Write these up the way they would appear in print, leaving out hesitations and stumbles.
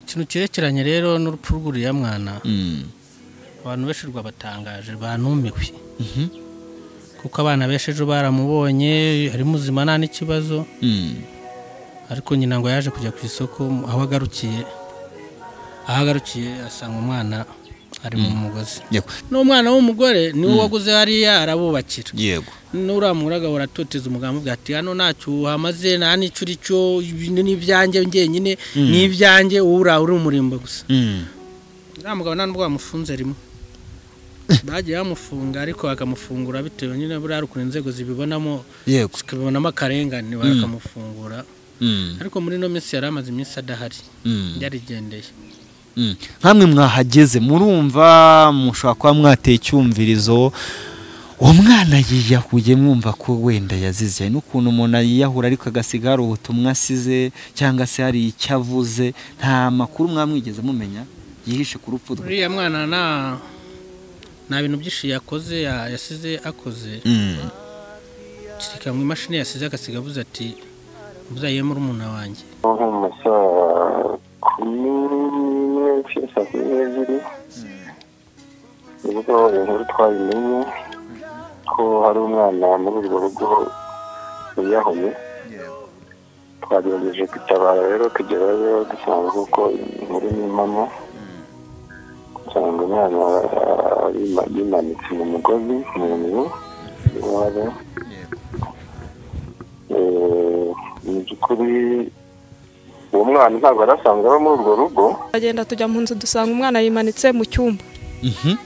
ikintu cyerekeranye rero n'urupfu rw'uriya mwana abantu benshi rwabatangaje banumiwe kuko abana benshi ejo baramubonye ari muzima nta n'ikibazo ariko nyina ngo yaje kujya ku isoko aho agarukiye asanga umwana ari mu mugozi n'umwana w'umugore niwe waguze hariya arabubakira yego n'uramuraga waratoteza umugambo bwati hano ntacyo hamaze nta n'icuri cyo ibintu n'ibyanjye ngenyine n'ibyanjye uri umurimbo gusa mugabo ntabwo bamufunze rimwe bagiye bamufunga ariko bakamufungura bitewe nyine buriya ukuntu inzego zibibonamo zikabibonamo akarengane bakamufungura ariko muri no minsi yari amaze iminsi adahari yarigendeye nkamwe mwahageze murumva mushobora kuba mwateye icyumvirizo uwo mwana yiyahuye mwumva ko wenda yazize n'ukuntu umuntu yiyahura ariko agasiga hari ubutumwa asize cyangwa se hari icyo avuze nta makuru mwamwigeze mumenya yihishe ku rupfu rwe uriya mwana nta bintu byinshi yakoze yasize akoze kirika mu imashini yasize agasiga avuze ati muzaye muri umuntu wanjye ubwo inkuru twabimenye ko hari umwana muri urwo rugo yiyahuye twagerageje gutabara rero kugerayo dusanga kuko inkuru n'impamo usanga umwana yimanitse mu mugozi mu nzu iwabo mu by'ukuri uwo mwana ntabwo arasanzwe aba muri urwo rugo agenda tujya mu nzu dusanga umwana yimanitse mu cyumba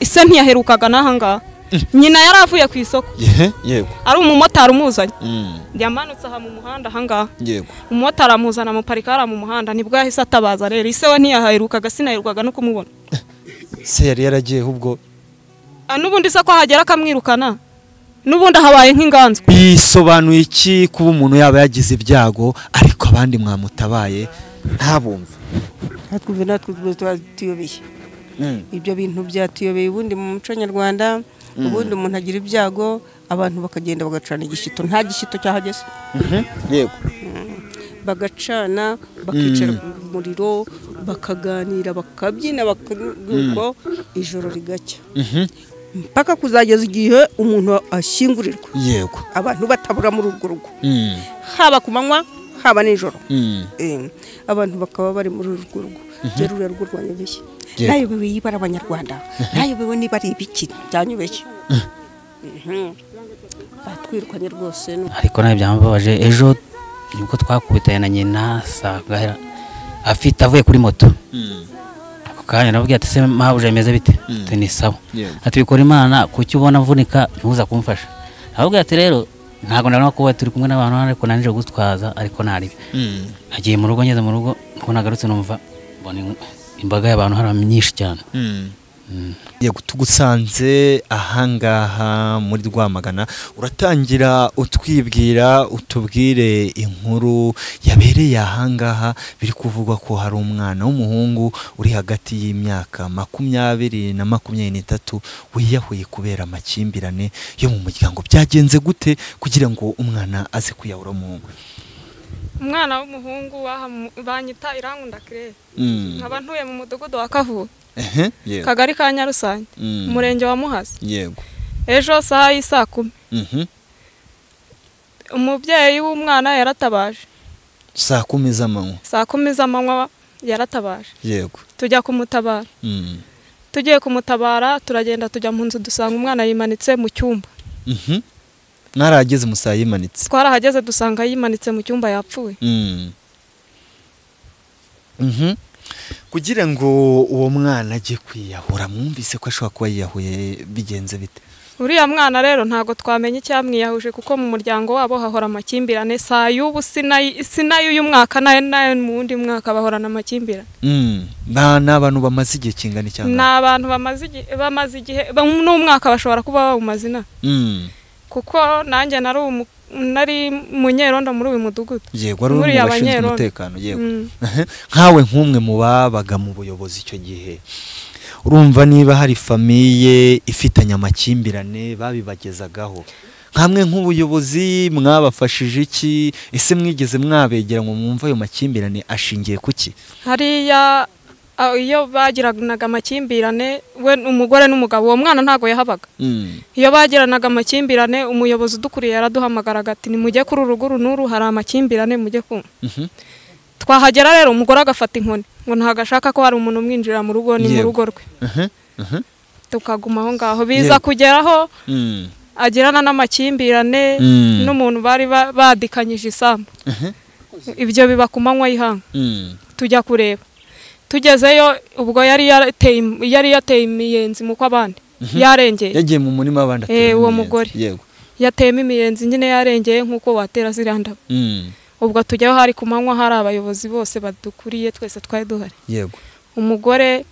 ise ntiyaherukaga n'ahangaha nyina yari avuye ku isoko yego ari umumotari umuzanye yamanutse aha mu muhanda ahangaha yego umumotari amuzana mu parikara mu muhanda nibwo yahise atabaza rero ise we ntiyaherukaga sinaherukaga no kumubona se yari yaragiye ubwo n'ubundi se ko hagera akamwirukana n'ubundi habaye nk'inganzwe bisobanuye iki kuba umuntu yaba yagize ibyago ariko abandi mwamutabaye ntabumve natwe tuyobeye ibyo bintu byatuyobeye ubundi mu muco nyarwanda ubundi umuntu agira ibyago abantu bakagenda bagacana igishito nta gishito cyahageze yego bagacana bakicara ku muriro bakaganira bakabyina bakaruko ijoro rigacya mpaka kuzageza igihe umuntu ashyingurirwa yego abantu batabura muri urwo rugo haba ku manywa haba nijoro abantu bakaba bari muri urwo rugo rero urwo rwanyobeye nayobewe yibara abanyarwanda nayobewe niba ari ibiki byanyobeye batwirukanye rwose ariko nayo byambabaje ejo nibwo twakubitaye na nyina sagahera afite avuye kuri moto kandi nabwiye ati se mahuje imeze bite ni sawa ati bikora imana kuki ubona mvunika ntuza kumfasha nabwiye ati rero ntago ndabona ko turi kumwe n'abantu ariko nanije gutwaza ariko naribi nagiye mu rugo ngeze mu rugo ko nagarutse numva mbona imbaga y'abantu hari myinshi cyane yego tugusanze ahangaha muri Rwamagana uratangira utwibwira utubwire inkuru yabereye ahangaha biri kuvugwa ko hari umwana w'umuhungu uri hagati y'imyaka 20 na 23 wiyahuye kubera amakimbirane yo mu muryango byagenze gute kugira ngo umwana aze kuyahura mu umwana w'umuhungu banyita Irankunda Claire nkaba ntuye mu mudugudu wa Kavuye Kagari ka Nyarusange umurenge wa Muhazi yego ejo saa 10 umubyeyi w'umwana yaratabaje saa 10 z'amanywa saa 10 z'amanywa yaratabaje yego tujya kumutabara tugiye kumutabara turagenda tujya mu nzu dusanga umwana yimanitse mu cyumba narageze musaye yimanitse twarahageze dusanga yimanitse mu cyumba yapfuye kugira ngo uwo mwana ajye kwiyahura mwumvise ko ashobora kuba yiyahuye bigenze bite uriya mwana rero ntago twamenye icyamwiyahuje kuko mu muryango wabo hahora amakimbirane saa y'ubu sinayo uyu mwaka nayo mu wundi mwaka bahorana amakimbirane n'abantu bamaze igihe kingana cyangwa n'abantu bamaze igihe n'umwaka bashobora kuba bawumazina kuko nanjye nari munyerondo muri uyu mudugudu yego ari muri abashinzwe umutekano yego nkawe nk'umwe mu babaga mu buyobozi icyo gihe urumva niba hari famiye ifitanye amakimbirane babibagezagaho nkamwe nk'ubuyobozi mwabafashije iki ese mwigeze mwabegera ngo mwumva ayo makimbirane ashingiye kuki hariya iyo bagiranaga amakimbirane we umugore n'umugabo uwo mwana ntago yahabaga iyo bagiranaga amakimbirane umuyobozi udukuriye yaraduhamagaraga ati nimujye kuri uruguru nuru hari amakimbirane mujye kumva twahagera rero umugore agafata inkoni ngo ntagashaka ko hari umuntu umwinjira mu rugo ni mu rugo rwe tukaguma aho ngaho biza kugeraho agirana n'amakimbirane n'umuntu bari badikanyije isambu ibyo biba ku manywa y'ihanga tujya kureba tugezeyo ubwo yari yateye imiyenzi mu kw'abandi yarengeye yagiye mu murima w'abandi uwo mugore yateyemo imiyenzi nyine yarengeye nk'uko watera ziriya ndabo ubwo tujyaho hari ku manywa hari abayobozi bose badukuriye twese twari duhari yego umugore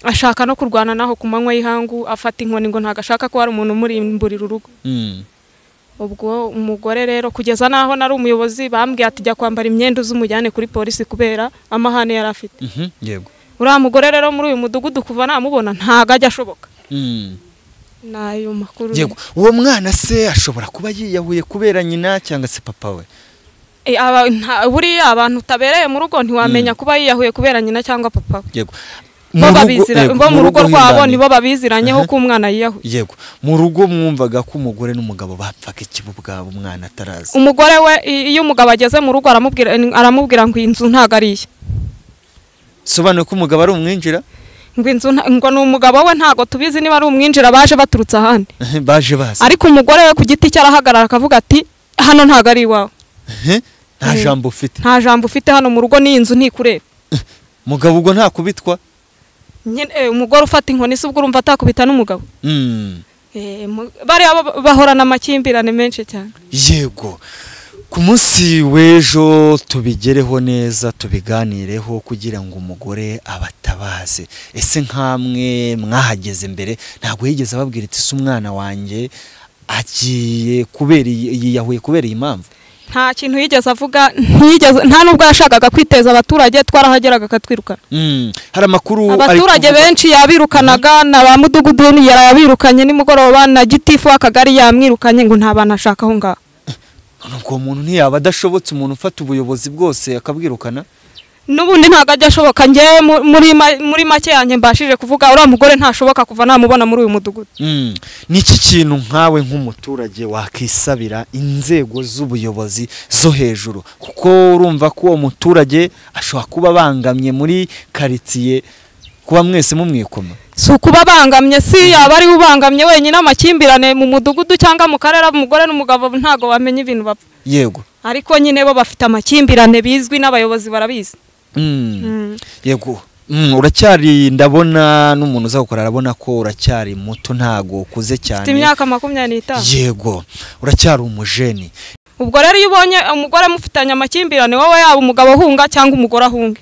ashaka no kurwana naho ku manywa y'ihangu afata inkoni ngo ntagashaka ko hari umuntu umurimburira urugo ubwo umugore rero kugeza naho nari umuyobozi bambwiye ati jya kwambara imyenda uzumujyane kuri polisi kubera amahane yari afite yego uriya mugore rero muri uyu mudugudu kuva namubona ntago ajya ashoboka nayo makuru yego uwo mwana se ashobora kuba yiyahuye kubera nyina cyangwa se papa we buriya abantu utabereye mu rugo ntiwamenya kuba yiyahuye kubera nyina cyangwa papa we yego bo mu rugo rwabo nibo babiziranyeho ko umwana yiyahuye yego mu rugo mwumvaga ko umugore n'umugabo bapfaga ikibu bwabo umwana ataraza umugore we iyo umugabo ageze mu rugo aramubwira ngo iyi nzu ntago ari iye sobanuye ko umugabo ari umwinjira ngo ni umugabo we ntago tubizi niba ari umwinjira baje baturutse ahandi baje baza ariko umugore we ku giti cye arahagarara akavuga ati hano ntago ari iwawe nta jambo ufite hano mu rugo n'iyi nzu ntikureba umugabo ubwo ntakubitwa umugore ufata inkoni se ubwo urumva atakubita n'umugabo bariya bahorana amakimbirane menshi cyane yego ku munsi w'ejo tubigereho neza tubiganireho kugira ngo umugore abatabaze ese nk'amwe mwahageze mbere ntabwo yigeze ababwira iti se umwana wanjye agiye yiyahuye kubera iyi mpamvu nta kintu yigeze avuga nta nubwo yashakaga kwiteza abaturage twarahageraga akatwirukana hari amakuru abaturage benshi yabirukanaga na ba mudugudu yarabirukanye nimugoroba na gitifu w'akagari yamwirukanye ngo nta bantu ashaka aho ngaho uwo muntu ntiyaba adashobotse umuntu ufata ubuyobozi bwose akabwirukana n'ubundi ntabwo ajya ashoboka ngewe muri make yanjye mbashije kuvuga uriya mugore ntashoboka kuva namubona muri uyu mudugudu ni iki kintu nkawe nk'umuturage wakisabira inzego z'ubuyobozi zo hejuru kuko urumva ko uwo muturage ashobora kuba abangamye muri karitsiye kuba mwese mumwikoma si ukuba abangamye si yaba ari ubangamye wenyine amakimbirane mu mudugudu cyangwa mu karere umugore n'umugabo ntago bamenya ibintu bapfa yego ariko nyine bo bafite amakimbirane bizwi n'abayobozi barabizi yego uracyari ndabona n'umuntu uza gukora arabona ko uracyari muto ntago ukuze cyane ufite imyaka 25 yego uracyari umujeni ubwo rero iyo ubonye umugore mufitanye amakimbirane wowe yaba umugabo ahunga cyangwa umugore ahunge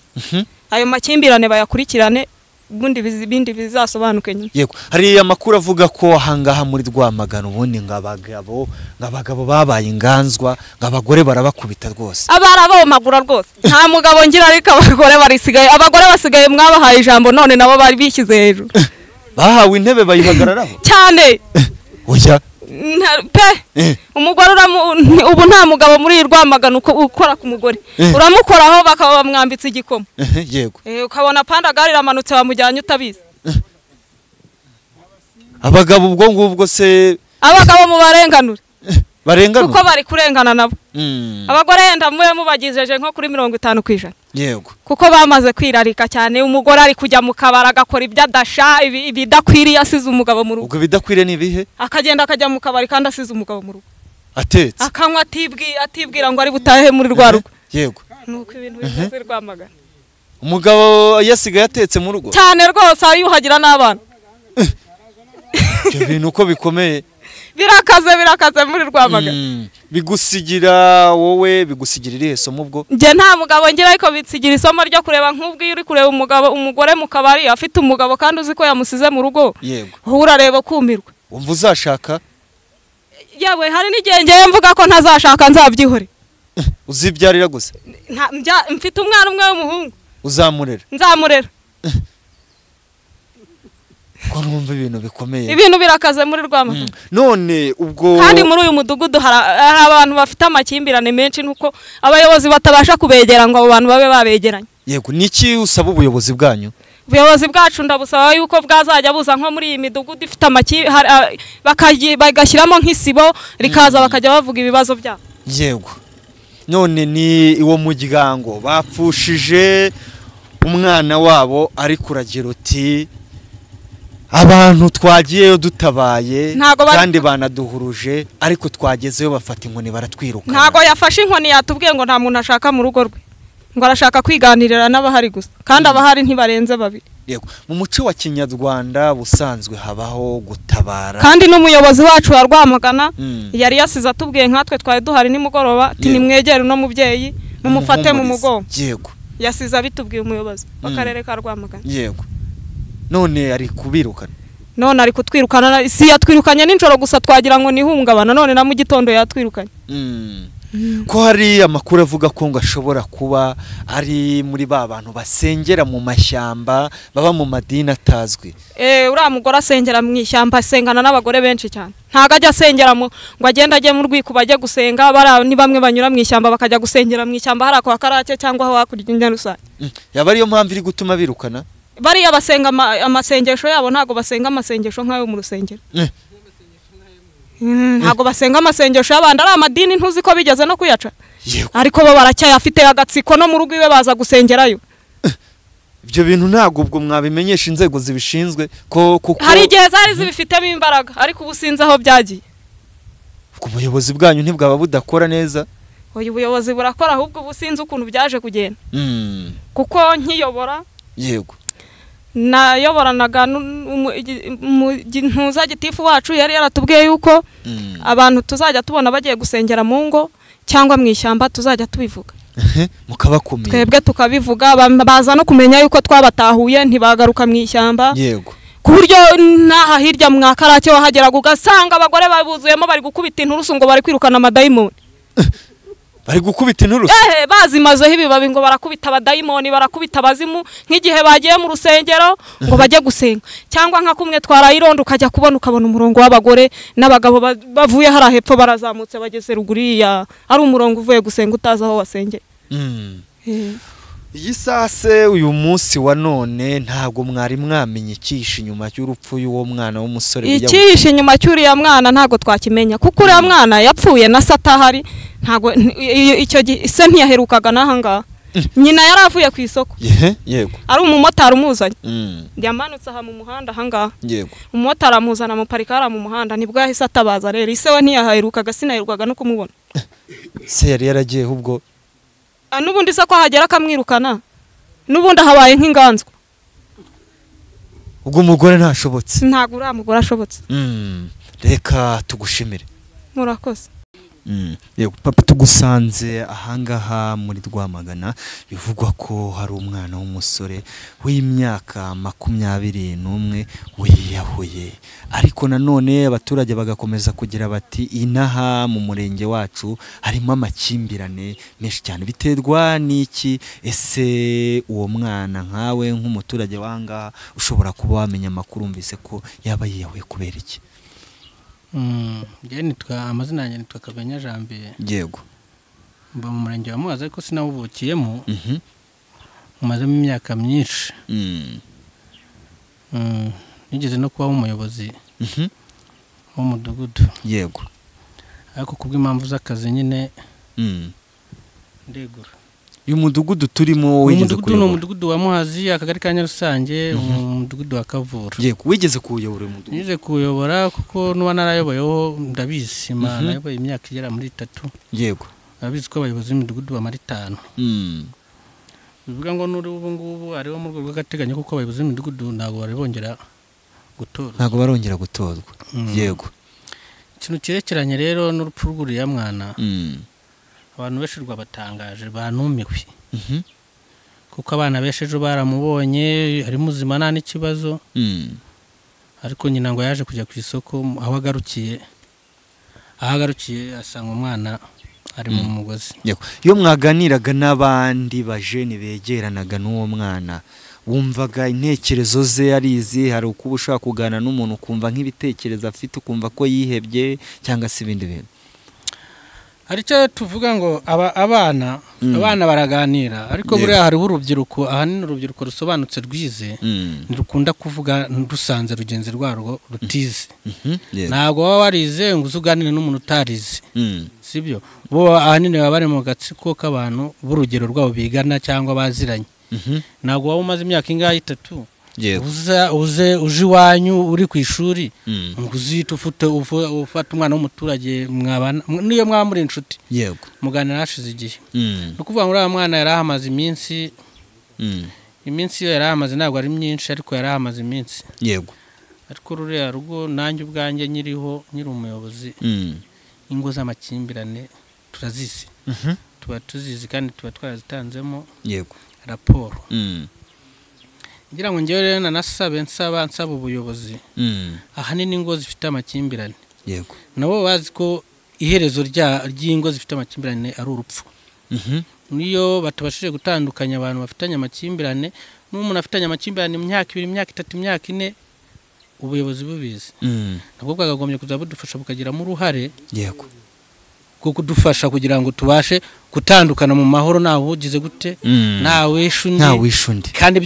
ayo makimbirane bayakurikirane ubundi ibindi bizasobanuke nyuma yego hari amakuru avuga ko ahangaha muri Rwamagana ubundi ngabagabo babaye inganzwa ngabagore barabakubita rwose abarabomagura rwose nta mugabo ngira ariko abagore basigaye mwabahaye ijambo none nabo bari bishyize hejuru bahawe intebe bayihagararaho cyane oya umugore ubu nta mugabo muri Rwamagana ukora ku mugore uramukoraho bakaba bamwambitse igikoma yego ukabona pandagari ramanutse bamujyanye utabizi abagabo ubwo ngubwo se abagabo mu barenganure barenganura kuko bari kurengana nabo abagore yenda mubagijeje nko kuri 50%. Yego. Kuko bamaze kwirarika cyane umugore ari kujya mu kabara agakora ibyo adasha ibidakwiriye asize umugabo mu rugo. Ubwo bidakwiriye ni bihe? Akagenda akajya mu kabari kandi asize umugabo mu rugo. Atetse. Akanywa atibwira ngo ari butahe muri rwa rugo. Yego. Nuko ibintu bimaze Rwamagana. Umugabo yasigaye atetse mu rugo. Cyane rwose ayuhagira n'abana. Ibyo bintu uko bikomeye. Birakaze muri Rwamagana. Bigusigira wowe bigusigirira isomo ubwo? Nge nta mugabo ngira ariko bitsigira isomo ryo kureba nk'ubwo uri kureba umugore mu kabari afite umugabo kandi uzi ko yamusize mu rugo. Yego. Urareba kumirwa. Umva uzashaka? Yawe hari n'igihe ngiye mvuga ko ntazashaka nzabyihore. Uzibyarira gusa? Mfite umwana umwe w'umuhungu. Uzamurera? Nzamurera. Ko numva ibintu bikomeye. Ibintu birakaze muri Rwamagana. None ubwo kandi muri uyu mudugudu hari abantu bafite amakimbirane menshi nuko abayobozi batabasha kubegera ngo abo bantu babe babegeranye. yego niki usaba ubuyobozi bwanyu ubuyobozi bwacu ndabusaba yuko bwazajya buza nko muri iyi midugudu ifite bagashyiramo nk'isibo rikaza bakajya bavuga ibibazo byabo. yego none ni iwo muryango bapfushije umwana wabo ari kuragira uti abantu twagiyeyo dutabaye kandi banaduhuruje ariko twagezeyo bafata inkoni baratwiruka. Ntago yafashe inkoni yatubwiye ngo nta muntu ashaka mu rugo rwe ngo arashaka kwiganirira n'abahari gusa kandi abahari ntibarenze babiri. Yego mu muco wa Kinyarwanda busanzwe habaho gutabara kandi n'umuyobozi wacu wa Rwamagana yari yasize atubwiye nkatwe twari duhari nimugoroba ati nimwegere no mubyeyi mumufate mu mugongo. Yego yasize abitubwiye umuyobozi w'akarere ka Rwamagana. Yego none ari kubirukana none ari kutwirukana si yatwirukanye n'injoro gusa twagira ngo nihungabana none na mu gitondo yatwirukanye. Ko hari amakuru avuga ko ngo ashobora kuba ari muri ba bantu basengera mu mashyamba baba mu madini atazwi. Uriya mugore asengera mu ishyamba asengana n'abagore benshi cyane ntago ajya asengera ngo agende ajye mu rwiko bajye gusenga ni bamwe banyura mu ishyamba bakajya gusengera mu ishyamba hari kwa Karake cyangwa aho hakurya y'Inyarusange. Yaba ariyo mpamvu iri gutuma birukana bariya basenga amasengesho yabo ntago basenga amasengesho nk'ayo mu rusengero. Ntago basenga amasengesho y'abandi ari amadini ntuzi ko bigeze no kuyaca ariko bo baracyayafite agatsiko no mu rugo iwe baza gusengerayo. Ibyo bintu ntago ubwo mwabimenyesha inzego zibishinzwe ko kuko hari igihe zari zibifitemo imbaraga ariko ubusinze aho byagiye. Ubuyobozi bwanyu ntibwaba budakora neza. Uyu buyobozi burakora ahubwo ubusinze ukuntu byaje kugenda. Kuko nkiyobora yego nayoboranaga ntuza gitifu wacu yari yaratubwiye yuko abantu tuzajya tubona bagiye gusengera mu ngo cyangwa mu ishyamba tuzajya tubivuga mukabakumira twebwe tukabivuga baza no kumenya yuko twabatahuye ntibagaruka mu ishyamba. Yego ku buryo naha hirya mu Karake wahageraga ugasanga abagore babuzuyemo bari gukubita inturusu ngo bari kwirukana amadayimoni. Bari gukubita inturusu bazimazeho ibibabi ngo barakubita abadayimoni barakubita abazimu nk'igihe bagiye mu rusengero ngo bajye gusenga cyangwa nka kumwe twarayirondo ukajya kubona ukabona umurongo w'abagore n'abagabo bavuye hari hepfo barazamutse bageze ruguriya ari umurongo uvuye gusenga utazi aho wasengeye. Iyi sase uyu munsi wa none ntago mwari mwamenye ikihishe inyuma y'urupfu y'uwo mwana w'umusore. Ikihishe inyuma cy'uriya mwana ntago twakimenya kuko uriya mwana yapfuye na satahari ntago icyo se ntiyaherukaga nahangaha nyina yaravuye ku isoko. Yego ari umumotari umuzanye yamanutse aha mu muhanda hangaha. Yego umumotari amuzana mu parikara mu muhanda nibwo yahise atabaza rero ise we ntiyaherukaga sinaherukaga no kumubona. Se yari yaragiye ubwo nubundi se ko hagera akamwirukana nubundi habaye nk'inganzwa. Ubwo umugore ntashobotse ntago uriya mugore ashobotse. Reka tugushimire. Murakoze. Yego papa tugusanze ahangaha muri Rwamagana bivugwa ko hari umwana w'umusore w'imyaka 21 wiyahuye ariko nanone abaturage bagakomeza kugira bati inaha mu murenge wacu harimo amakimbirane menshi cyane biterwa n'iki. Ese uwo mwana nkawe nk'umuturage wanga ushobora kuba wamenya amakuru umvise ko yaba yiyahuye kubera iki? Amazina yanjye nitwa Kabenya Jambe. Yego mba mu murenge wa Muhazi ariko sinawuvukiyemo umazemo imyaka myinshi. Nigeze no kuba umuyobozi w'umudugudu. Yego ariko kubw'impamvu z'akazi nyine ndegura. Uyu mudugudu turimo wigeze kuyobora? Ni umudugudu wa Muhazi akagari ka Nyarusange umudugudu wa Kavura. Yego wigeze kuyobora umudugudu? Nigeze kuyobora kuko nuba narayoboyeho ndabizi nayoboye imyaka igera muri 3. Yego abizi ko abayobozi b'imidugudu bamara 5. Bivuga ngo nuri ubu ngubu ariho mu rwego rw'agateganyo kuko abayobozi b'imidugudu ntago bari bongera gutorwa. Ntago barongera gutozwa. Yego ikintu kirekeranye rero n'urupfu rw'uriya mwana abantu benshi rwabatangaje banumiwe kuko abana benshi ejo baramubonye ari muzima nta n'ikibazo ariko nyina ngo yaje kujya ku isoko aho agarukiye asanga umwana ari mu mugozi. Iyo mwaganiraga n'abandi bajeni begeranaga n'uwo mwana wumvaga intekerezo ze arizi hari uko ushaka kugana n'umuntu ukumva nk'ibitekerezo afite ukumva ko yihebye cyangwa se ibindi bintu? Aricyo tuvuga ngo abana baraganira ariko buriya hariho urubyiruko ahanini urubyiruko rusobanutse rwize ntirukunda kuvuga rusanze rugenzi rwarwo rutize ntabwo waba warize ngo uzuganire n'umuntu utarize sibyo bo ahanini baba bari mu gatsiko k'abantu b'urugero rwabo bigana cyangwa baziranye ntabwo waba umaze imyaka ingahe 3 uje iwanyu uri ku ishuri ngo uzite ufata umwana w'umuturage mwabana niyo mwaba muri inshuti yego muganira hashize igihe no kuvuga ngo uriya mwana yari ahamaze iminsi yo yari ahamaze ntabwo ari myinshi ariko yari ahamaze iminsi yego ariko ruriya rugo nanjye ubwanjye nyiri umuyobozi ingo z'amakimbirane turazizi tuba tuzizi kandi tuba twarazitanzemo yego raporo ngira ngo ngewe rero nsaba ubuyobozi ahanini ingo zifite amakimbirane yego nabo bazi ko iherezo ry'ingo zifite amakimbirane ari urupfu niyo batabashije gutandukanya abantu bafitanye amakimbirane n'umuntu afitanye amakimbirane imyaka 2 imyaka 3 imyaka 4 ubuyobozi bubizi nabwo bwagagombye kuza budufasha bukagiramo uruhare yego kuko dufasha kugira ngo tubashe gutandukana mu mahoro nawe ugize gute nawe ishundi kandi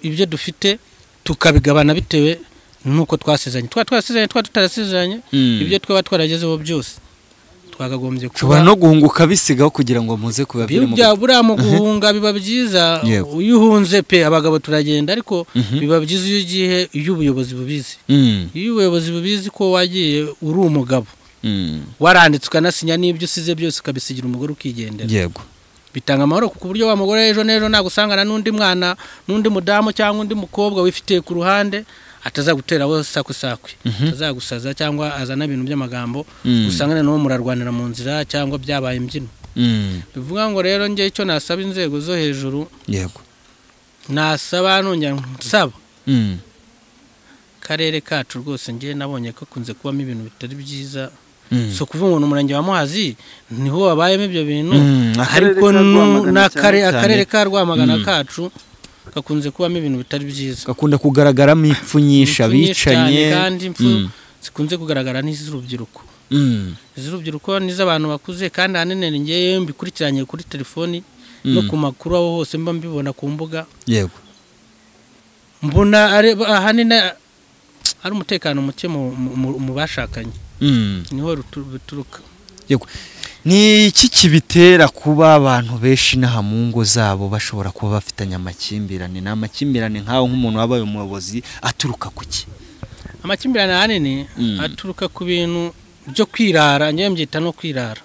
ibyo dufite tukabigabana bitewe nuko twasezanye tutarasezanye ibyo twaba twaragezeho byose twagagombye kuba no guhunguka bisigaho kugira ngo muze kubabwira mu buriya mu guhunga biba byiza iyo uhunze pe abagabo turagenda ariko biba byiza iyo ubuyobozi bubizi iyo ubuyobozi bubizi ko wagiye uri umugabo waranditswe ukanasinya n'ibyo usize byose ukabisigira umugore ukigendera yego bitanga amahoro ku buryo wa mugore ejo nagusangana n'undi mwana n'undi mudamu cyangwa undi mukobwa wifitiye ku ruhande atazagutera wose sakwe atazagusaza cyangwa azana ibintu by'amagambo usangane n'uwo murarwanira mu nzira cyangwa byabaye imbyino bivuga ngo rero ngiye icyo nasaba inzego zo hejuru yego nasaba nongera nsaba karere kacu rwose ngiye nabonye ko kunze kubamo ibintu bitari byiza so kuvuga ngo n'umurenge wa Muhazi niho wabayemo ibyo bintu ariko akarere ka Rwamagana kacu gakunze kubamo ibintu bitari byiza gakunda kugaragaramo impfu nyinshi abicanye kandi impfu zikunze kugaragara n'iz'urubyiruko iz'urubyiruko n'iz'abantu bakuze kandi ahanini ngiye mbikurikiranye kuri telefoni no ku makuru aho hose mba mbibona ku mbuga yego mbona ahanini ari umutekano muke mu bashakanye niho bituruka yego ni iki kibitera kuba abantu benshi n'aha mu ngo zabo bashobora kuba bafitanye amakimbirane n'amakimbirane nkaho nk'umuntu wabaye umuyobozi aturuka kuki amakimbirane ahanini aturuka ku bintu byo kwirara ngiye mbyita no kwirara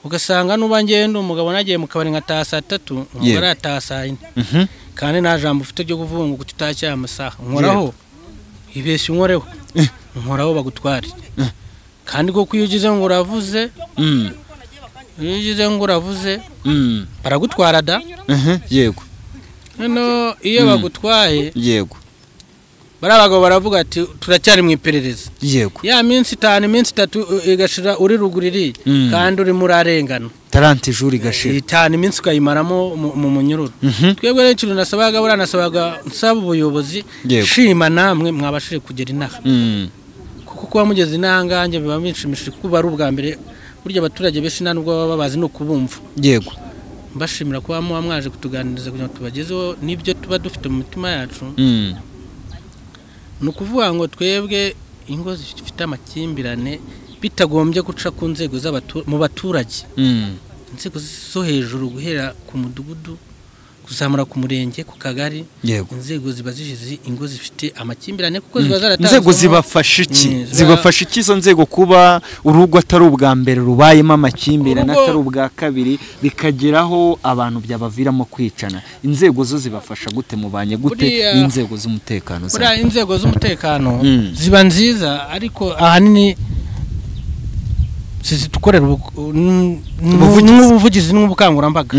ugasanga nuba ngenda umugabo nagiye mu kabari nkataha saa 3 umugore ataha saa 4 kandi nta jambo ufite ryo kuvuga ngo tutacyaye amasaha nkoraho ibeshye unkoreho nkoraho bagutware kandi ko kuyugize ngo uravuze baragutwara da yego no iyo bagutwaye yego barabagabo baravuga ati turacyari mu iperereza yego ya minsi 5 iminsi 3 igashira uri ruguriri kandi uri murarengana 30 jours igashira 5 iminsi ukayimaramo mu munyururu twebwe rero ikintu nasabaga buranasabaga nsaba ubuyobozi shima namwe mwabashije kugera inaha kuko kuba mugeze inanganje biba binshimishije kuba ari ubwa mbere burya abaturage benshi nubwo baba babazi no kubumva yego mbashimira kuba mwaje kutuganiriza kugira ngo tubagezeho nibyo tuba dufite mu mitima yacu no kuvuga ngo twebwe ingo zifite amakimbirane bitagombye guca ku nzego mu baturage inzego zo hejuru guhera ku mudugudu kuzamura ku murenge ku kagari inzego ziba zishize ingo zifite amakimbirane kuko ziba zaratanze inzego zibafasha iki izo nzego kuba urugo atari ubwa mbere rubayemo amakimbirane atari ubwa kabiri bikageraho abantu byabaviramo kwicana inzego zo zibafasha gute mubanye gute n'inzego z'umutekano buriya inzego z'umutekano ziba nziza ariko ahanini tukorera ubuvugizi n'ubukangurambaga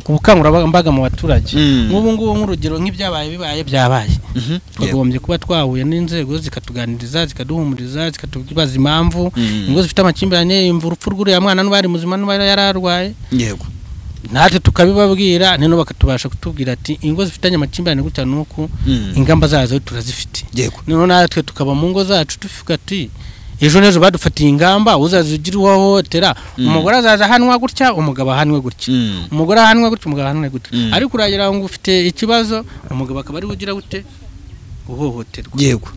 ubukangurambaga mu baturage nk'ubu ngubu nk'urugero nk'ibyabaye byabaye twagombye kuba twahuye n'inzego zikatuganiriza zikaduhumuriza zikatubaza impamvu ingo zifite amakimbirane imva urupfu rw'uriya mwana n'ubari muzima n'ubari yararwaye yego natwe tukabibabwira nino bakatubasha kutubwira ati ingo zifitanye amakimbirane gutya nuko ingamba zazo turazifite yego nino natwe tukaba mu ngo zacu tuvuga ati ejo nejo badufatiye ingamba uzazigira uhohotera umugore azaza hanwa gutya umugabo hanwe gutya umugore hanwe gutya umugabo hanwe gutya ariko uragira ngo ufite ikibazo umugabo akaba ari ugira gute uhohoterwa yego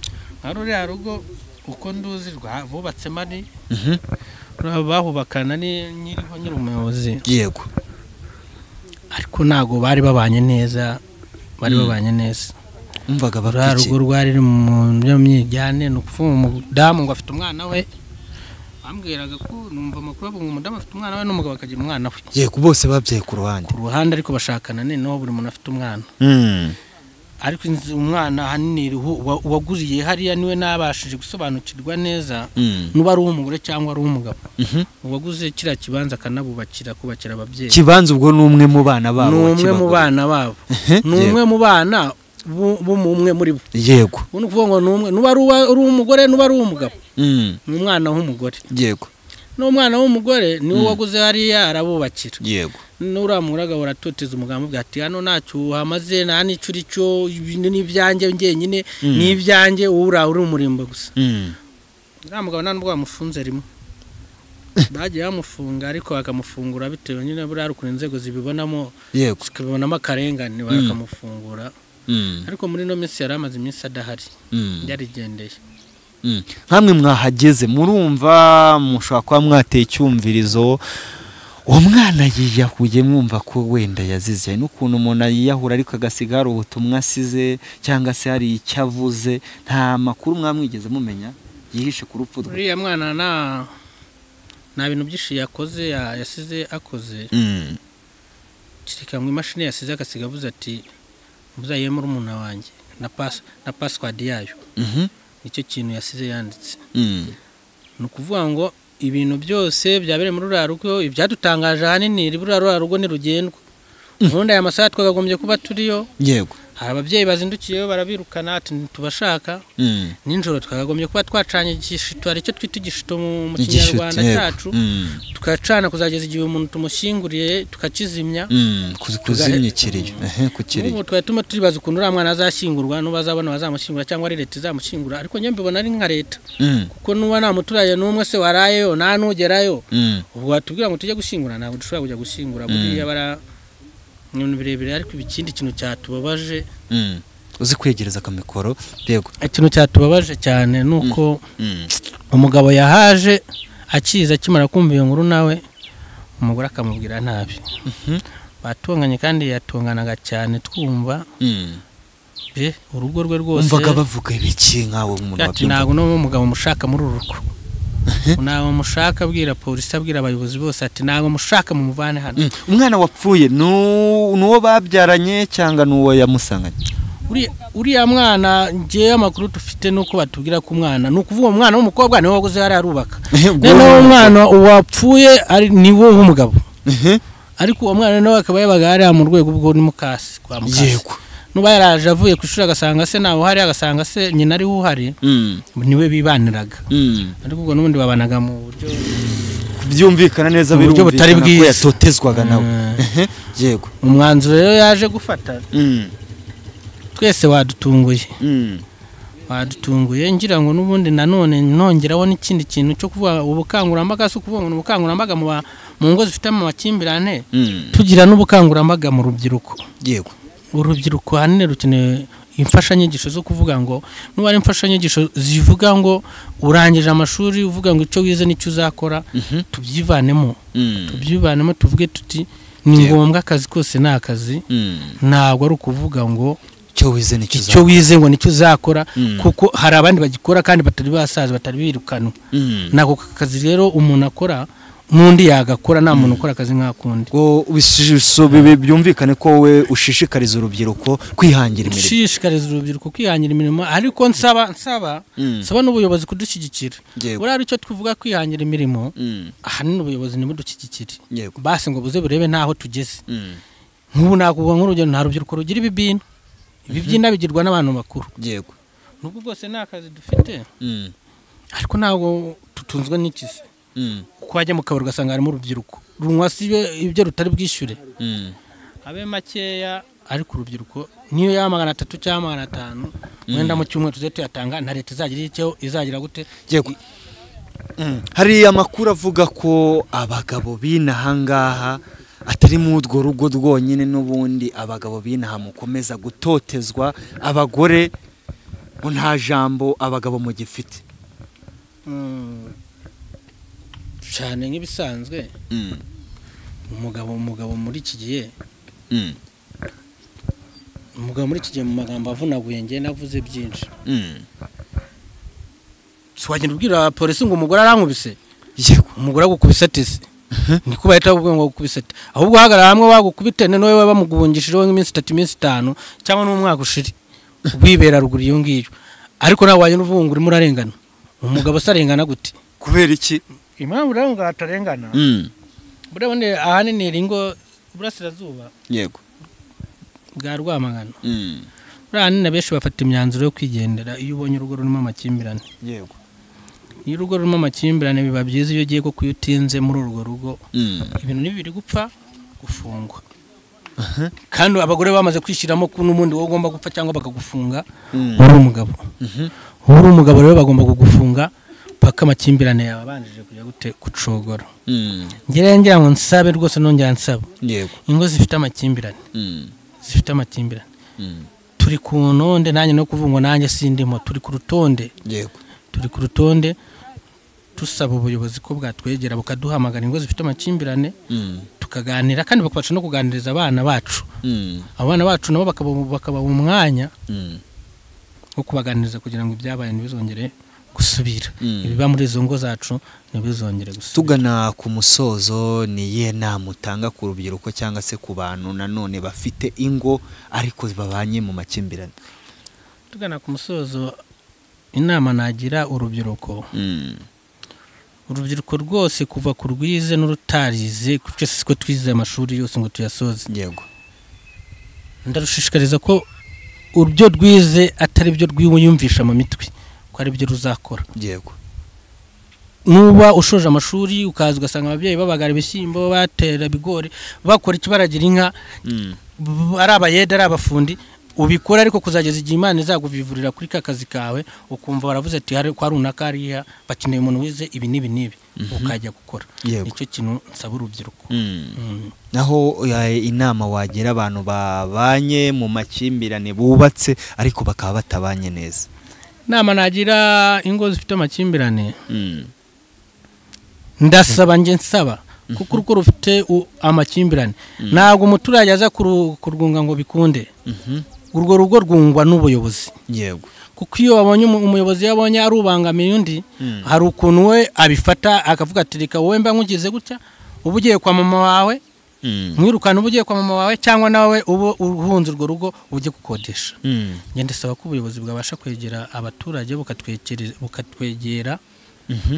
ruriya rugo uko nduzi bubatse mari bahubakana nyiriho nyiri umuyobozi yego ariko ntago bari babanye neza umvaga ruriya rugo rwari mu myijyane ni ukuvuga umudamu ngo afite umwana we bambwiraga ko numva amakuru avuga ngo umudamu afite umwana we n'umugabo akagira umwana we yego bose babyaye ku ruhande ariko bashakana noneho buri muntu afite umwana ariko umwana hanini waguriye hariya niwe nabashije gusobanukirwa neza nuba ari umugore cyangwa ari umugabo uwaguze kira kibanza kanabubakira kubakira ababyeyi kibanza ubwo numwe mu bana babo numwe mu bana bumwe muri bo yego uvuga ngo numwe nuba ari umugore nuba ari umugabo n'umwana w'umugore yego n'umwana w'umugore niwe waguze hariya arabubakira yego nuramuraga uratoteza umugambo bwati hano ntacyo hamaze nta nicuri cyo n'ibyanjye ngenyine n'ibyanjye uri umurimbo gusa uramugabo nta nubwo bamufunze rimwe bagiye bamufunga ariko bakamufungura bitewe nyine buriya ari ukuntu inzego zibibonamo zikabibonamo akarengane bakamufungura ariko muri ino minsi yari amaze iminsi adahari yarigendeye nkamwe mwahageze murumva mushobora kuba mwateye icyumvirizo uwo mwana yiyahuye mwumva ko wenda yazize n'ukuntu umuntu yiyahura ariko agasigara ubutumwa asize cyangwa se hari icyo avuze nta makuru mwamwigeze mumenya yihishe ku rupfu rwe uriya mwana nta bintu byinshi yakoze yasize akoze kireka ngo imashini yasize agasiga avuze ati muzayemo urumuna wanjye na password yayo nicyo kintu yasize yanditse ni ukuvuga ngo ibintu byose byabereye muri ruriya rugo ibyadutangaje ahanini ruriya rugo ntirugendwa ubundi aya masaha twagagombye kuba turiyo yego hari ababyeyi bazindukiyeyo barabirukana ati ntitubashaka nijoro twagagombye kuba twacanye igishito hari icyo twita igishito mu kinyarwanda cyacu tukacana kuzageza igihe umuntu tumushyinguriye tukakizimya kuzimya ikiriyo ku kiriyo ubu twari turimo turibaza ukuntu uriya mwana azashyingurwa n'ubazabona bazamushyingura cyangwa ari leta izamushyingura ariko njye mbibona ari nka leta kuko nuba nta muturage n'umwe se warayeyo nta n'ugerayo ubwo watubwira ngo tujye gushyingura ntabwo dushobora kujya gushyingura buriya bara ibintu birebire ariko ikindi kintu cyatubabaje uzi kwegereza akamikoro yego ikintu cyatubabaje cyane nuko umugabo yahaje akiza akimara kumva iyo nkuru nawe umugore akamubwira nabi batunganye kandi yatunganaga cyane twumva urugo rwe rwose umvaga bavuga ibiki nkawe umuntu wabyumva ntabwo n'umugabo mushaka muri uru rugo ntabwo mushaka abwira polisi abwira abayobozi bose ati ntabwo mushaka mu muvane hano umwana wapfuye n'uwo babyaranye cyangwa n'uwo yamusanganye uriya mwana ngewe amakuru dufite nuko batubwira ko umwana ni ukuvuga umwana w'umukobwa niwe waguze hariya arubaka noneho umwana wapfuye ni wo w'umugabo ariko uwo mwana nawe akaba yabaga hariya mu rwego bwo ni mukasi kwa mukasi nuba yaraje avuye ku ishuri agasanga se nawe uhari agasanga se nyina ariho uhari niwe bibaniraga ariko ubwo n'ubundi babanaga mu buryo byumvikana neza buryo butari bwiza ko yatotezwaga nawe yego umwanzuro rero yaje gufata twese wadutunguye ngira ngo n'ubundi nanone nongeraho n'ikindi kintu cyo kuvuga ubukangurambaga si ukuvuga ngo ubukangurambaga mu ngo zifite amakimbirane tugira n'ubukangurambaga mu rubyiruko yego urubyiruko hanini rukeneye imfashanyigisho zo kuvuga ngo nuba ari imfashanyigisho zivuga ngo urangije amashuri uvuga ngo icyo wize nicyo uzakora tubyivanemo tuvuge tuti ni ngombwa akazi kose ni akazi ntabwo ari ukuvuga ngo icyo wize ngo nicyo uzakora kuko hari abandi bagikora kandi batari basaza batari birukanwa nako kazi rero umuntu akora n'undi yagakora nta muntu ukora akazi nk'akundi byumvikane ko wowe ushishikariza urubyiruko kwihangira imirimo ariko nsaba n'ubuyobozi kudushyigikira buriya icyo twivuga kwihangira imirimo ahanini ubuyobozi ntibudushyigikire basi ngo buze burebe n'aho tugeze nk'ubu nakuvuga nk'urugero nta rubyiruko rugira ibibyina bigirwa n'abantu bakuru nubwo bwose nta kazi dufite ariko ntabwo tutunzwe n'ikizi uko wajya mu kabari ugasanga harimo urubyiruko runywa si ibyo rutari bwishyure abe makeya ariko urubyiruko niyo ya 300 cyangwa 500 wenda mu cyumweru tuze tuyatanga na leta izagira icyo izagira gute hari amakuru avuga ko abagabo b'inaha ngaha atari mu urwo rugo rwonyine n'ubundi abagabo b'inaha mukomeza gutotezwa abagore ngo nta jambo abagabo mu gifite cyane nk'ibisanzwe umugabo muri iki gihe umugabo muri iki gihe mu magambo avunaguye nge navuze byinshi wagenda ubwira polisi ngo umugore arankubise umugore agukubise atese ni kuba ahita avuga ngo agukubise ate ahubwo hagarara hamwe bagukubite noneho we bamugubungishijeho nk'iminsi 3 iminsi 5 cyangwa n'umwaka ushiri ubibera ruguru iyo ngiyo ariko nawe wajya uvuga ngo urimo urarengana umugabo sarengana gute kubera iki impamvu rero ngo atarengana burabone ahanini ringo burasirazuba yego bwa Rwamagana burani nabeshi bafata imyanzuro yo kwigendera iyo ubonye urugo rurimo amakimbirane yego iyo urugo rurimo amakimbirane biba byiza iyo ugiye ko kuyutinze muri urwo rugo ibintu nibiri gupfa gufungwa kandi abagore bamaze kwishiramo ko n'umundi wo ugomba gupfa cyangwa bakagufunga uri umugabo uri umugabo rero bagomba kugufunga paka amakimbirane yawe abanjije kujya gute kucogora ngira ngo nsabe rwose nongera nsaba yego ingo zifite amakimbirane turi ku ntonde nanjye no kuvuga ngo nanjye sindimo turi ku rutonde yego turi ku rutonde tusaba ubuyobozi ko bwatwegera bukaduhamagara ingo zifite amakimbirane tukaganira kandi bakabasha no kuganiriza abana bacu abana bacu nabo bakaba umwanya wo kubaganiriza kugira ngo ibyabaye ntibizongere gusubira ibiba muri izo ngo zacu ntibizongere gusubira. Tugana ku musozo ni ye nama utanga ku rubyiruko cyangwa se ku bantu nanone bafite ingo ariko babanye mu makimbirane? Tugana ku musozo inama nagira urubyiruko urubyiruko rwose kuva ku rwize n'urutarize kuko siko twize amashuri yose ngo tuyasoze. Yego, ndarushishikariza ko urubyo rwize atari byo rwiyumvisha mu mitwe ko ari byo ruzakora. Yego, nuba ushoje amashuri ukaza ugasanga ababyeyi babagara ibishyimbo batera bigori bakora ikibaragira inka ari abayede ari abafundi ubikora ariko kuzageza igihe Imana izaguvivurira kuri kazi kawe ukumva baravuze ati hari kwa runaka hariya bakeneye umuntu wize ibi nibi ukajya gukora. Nicyo kintu nsaba urubyiruko. Naho inama wagira abantu babanye mu makimbirane bubatse ariko bakaba batabanye neza? Nama nagira ingo zifite amakimbirane ndasaba nge nsaba kuko uruko rufite amakimbirane ntabwo umuturage aza kurwunga ngo bikunde. Urwo rugo rwungwa n'ubuyobozi. Yego, kuko iyo wabonye umuyobozi yabonye arubangamiye undi hari ukuntu we abifata akavuga ati reka wowe mba nkugize gutya ubu ugiye kwa mama wawe mwirukana ubu ugiye kwa mama wawe cyangwa nawe ubu uhunze urwo rugo ujye gukodesha. Ngende saba ko ubuyobozi bwabasha kwegera abaturage bukatwegera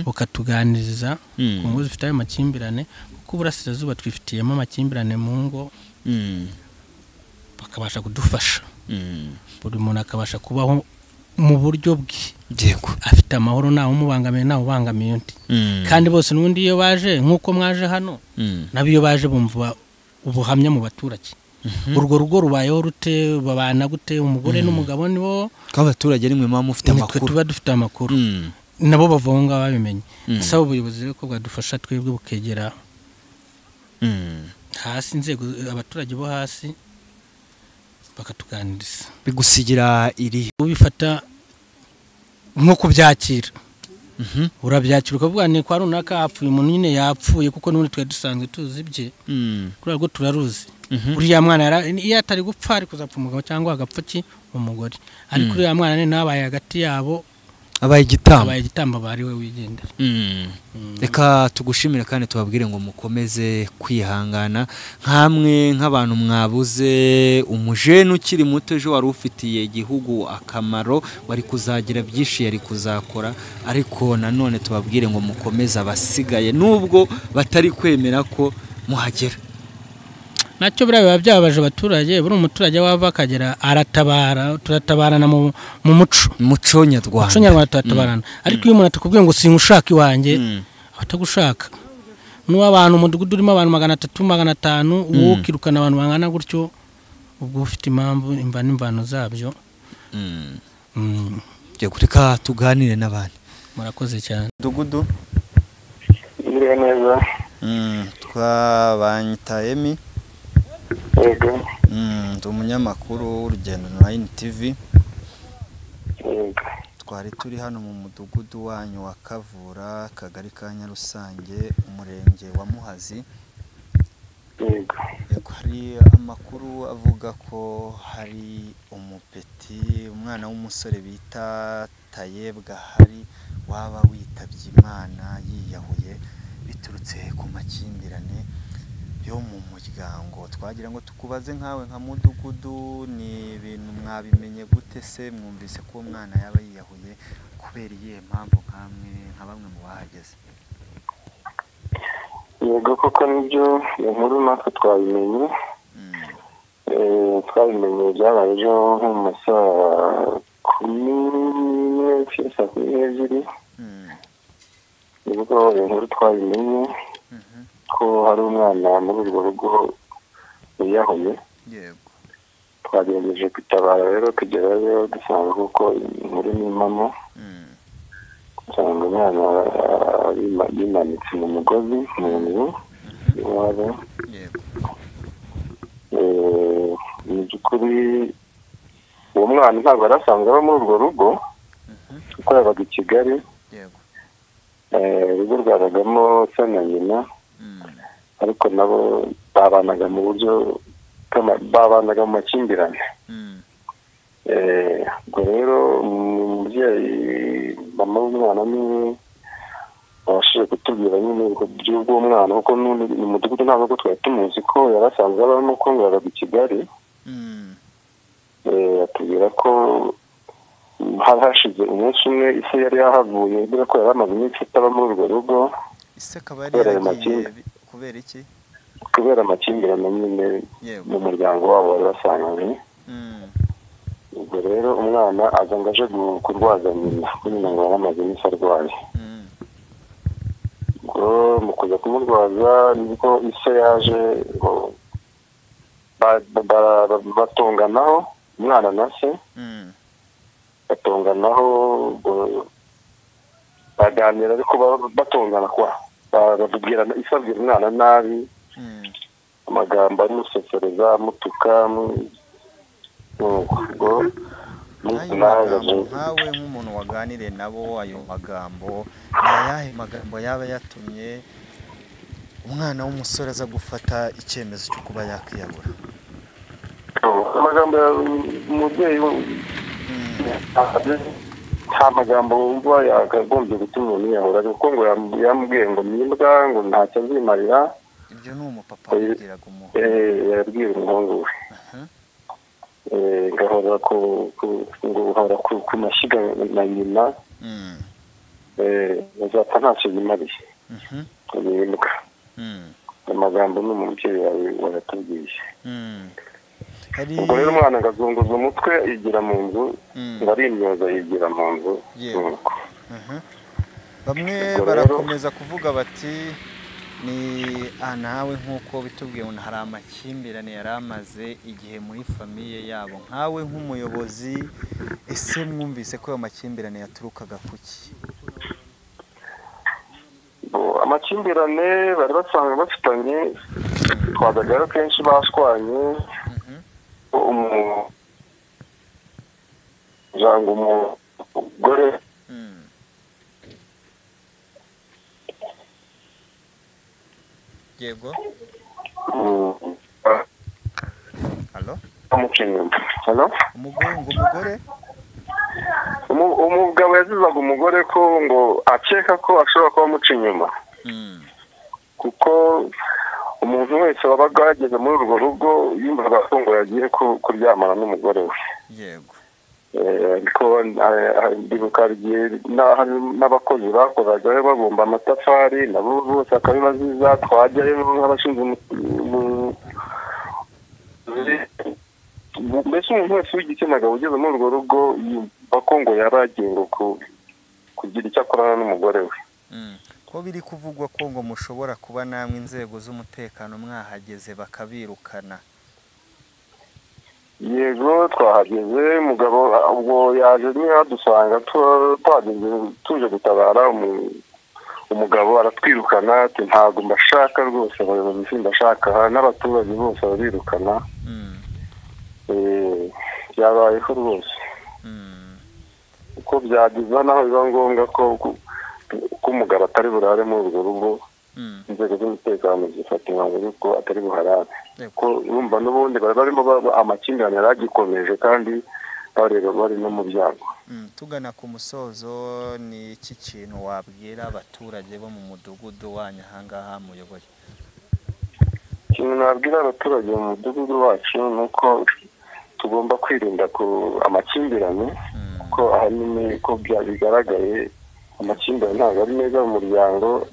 bukatuganiriza ku ngo zifite ayo makimbirane kuko Burasirazuba twifitiyemo amakimbirane mu ngo bakabasha kudufasha. Buri muntu akabasha kubaho mu buryo bwe. Yego, afite amahoro ntawe umubangamiye ntawe ubangamiye undi. Kandi bose n'undi iyo baje nk'uko mwaje hano nabo iyo baje bumva ubuhamya mu baturage. Urwo rugo rubayeho rute babana gute umugore n'umugabo nibo k'abaturage rimwe mama mufite amakuru tuba dufite amakuru nabo bavunga babimenye. Saba ubuyobozi ko bwadufasha twebwe bukegera hasi inzego abaturage bo hasi bakatuganiriza bigusigira iri ubifata nko kubyakira. Urabyakira ukavuga ni kwa runaka apfuye umuntu nyine yapfuye kuko n'undi twe dusanzwe tuzi bye kuri rwo turaruzi. Uriya mwana iyo atari gupfa ari kuzapfa umugabo cyangwa agapfa ki umugore ariko uriya mwana ne nabaye hagati yabo abaye igitambo bari we wigendera. Reka tugushimire kandi tubabwire ngo mukomeze kwihangana nkamwe nk'abantu mwabuze umujene ukiri muto ejo wari ufitiye igihugu akamaro wari kuzagira byinshi yari kuzakora ariko nanone tubabwire ngo mukomeze abasigaye nubwo batari kwemera ko muhagera. Nacyo biba byabaje abaturage buri umuturage wava akagera aratabara turatabarana mu muco nyarwanda turatabarana ariko iyo umuntu atakubwiye ngo singushaka iwanjye atagushaka n'abantu umudugudu urimo abantu 300 500 uwo ukirukana abantu bangana gutyo ubwo ufite impamvu imvano zabyo. Reka tuganire n'abandi. Murakoze cyane. Mudugudu mwiriwe neza. Twabanyita Emi. Yego. Ndi umunyamakuru w'Urugendo Online TV. Yego. Twari turi hano mu mudugudu wanyu wa Kavura, Kagari ka Nyarusange, umurenge wa Muhazi. Yego. Hari amakuru avuga ko hari umupeti, umwana w'umusore bita Tayebwa hari waba witabye Imana yiyahuye biturutse ku makimbirane yo mu muryango. Twagira ngo tukubaze nkawe nka mudugudu, ni ibintu mwabimenye gute se? Mwumvise ko umwana yaba yiyahuye kubera iyihe mpamvu nka bamwe mu bahageze? Yego koko nibyo inkuru natwe twabimenye. Twabimenye byabaye ejo nko mu masaha 10:00 nibwo inkuru twabimenye ko hari umwana muri urwo rugo yiyahuye. Yego. Twagerageje kwitabara rero tugerayo dusanga kuko inkuru ni impamo. Usanga umwana yimanitse mu mugozi mu nzu iwabo. Yego. Mu by'ukuri uwo mwana ntabwo yari asanzwe aba muri urwo rugo kuko yabaga i Kigali. Yego. Urugo rwabagamo se na nyina, ariko nabo babanaga mu buryo babanaga mu makimbirane. Ubwo rero umubyeyi mama w'umwana niwe wabashije kutubwira nyine by'ubwo mwana, kuko mu mudugudu ntabwo twari tumuzi ko yari asanzwe abamo, ko ngo yabaga i Kigali. Atubwira ko hari hashize umunsi umwe ise yari yahavuye, kubera ko yari amaze iminsi ataba muri urwo rugo. Ise akaba yari yaragiye kubera iki? Kubera amakimbirane nyine mu muryango wabo wari basanganywe. Ubwo rero umwana aza ngo aje kurwaza nyina, nyina ngo yari amaze iminsi arwaye. Ubwo mu kuza kumurwaza nibwo ise yaje ngo batonganaho, umwana na se batonganaho, baganira ariko batongana babwirana, ise abwira umwana nabi, amagambo amusesereza amutuka. nkawe nk'umuntu waganiriye nabo, ayo magambo ni ayahe magambo yaba yatumye umwana w'umusore aza gufata icyemezo cyo kuba yakwiyahura? Amagambo umubyeyi nta magambo wumva yakagombye gutuma umuntu yiyahura, kuko ngo yamubwiye ngo nimbwa ngo ntacyo azimarira. Ibyo ni umupapa yabwiraga umuhungu? Yabwira umuhungu we. Ngahora ku mashyiga na nyina, bazapfa ntacyo zimariye. Nimbwa. Amagambo ni umubyeyi wawe wayatubwiye. Ubwo rero umwana agazunguza umutwe yigira mu nzu, ngo arimyoza yigira mu nzu. Bamwe barakomeza kuvuga bati ni nawe nk'uko bitubwiye ngo hari amakimbirane yari amaze igihe muri famiye yabo. Nkawe nk'umuyobozi, ese mwumvise ko ayo makimbirane yaturukaga kuki? Amakimbirane bari basanzwe bafitanye, twagagara kenshi bashwanye. Umugore Yego. Halo? Halo? Umugore? Umugabo yazizaga umugore ko ngo akeka ko ashobora kuba amuca inyuma. Kuko umuntu wese wabaga yageze muri urwo rugo yumvaga ko ngo yagiye kuryamana n'umugore we. Yego. Ariko n'abakozi bakoraga babumba amatafari, nabo bose akabibaziza. Twajyayo nk'abashinzwe mbese umuntu wese w'igitsina gabo ugeze muri urwo rugo yumva ko ngo yaragiye ngo kugira icyo akorana n'umugore we. Ko biri kuvugwa ko ngo mushobora kuba namwe inzego z'umutekano mwahageze bakabirukana? Yego, twahageze. Umugabo ubwo yaje niyo dusanga twageze tuje gutabara umugabo aratwirukana ati ntabwo mbashaka rwose abayobozi simbashaka n'abaturage bose babirukana byabayeho rwose uko byagize naho biba ngombwa ko umugabo atari burare muri urwo rugo inzego z'umutekano zifata umwanzuro ko atari buharare ko urumva n'ubundi barimo amakimbirane yaragikomeje kandi bareba bari no mu byago. Tugana ku musozo ni iki kintu wabwira abaturage bo mu mudugudu wanyu ahangaha muyoboye? Ikintu nabwira abaturage mu mudugudu wacu nuko tugomba kwirinda amakimbirane kuko ahanini ko bigaragaye amakimbirane ntabwo ari meza mu muryango.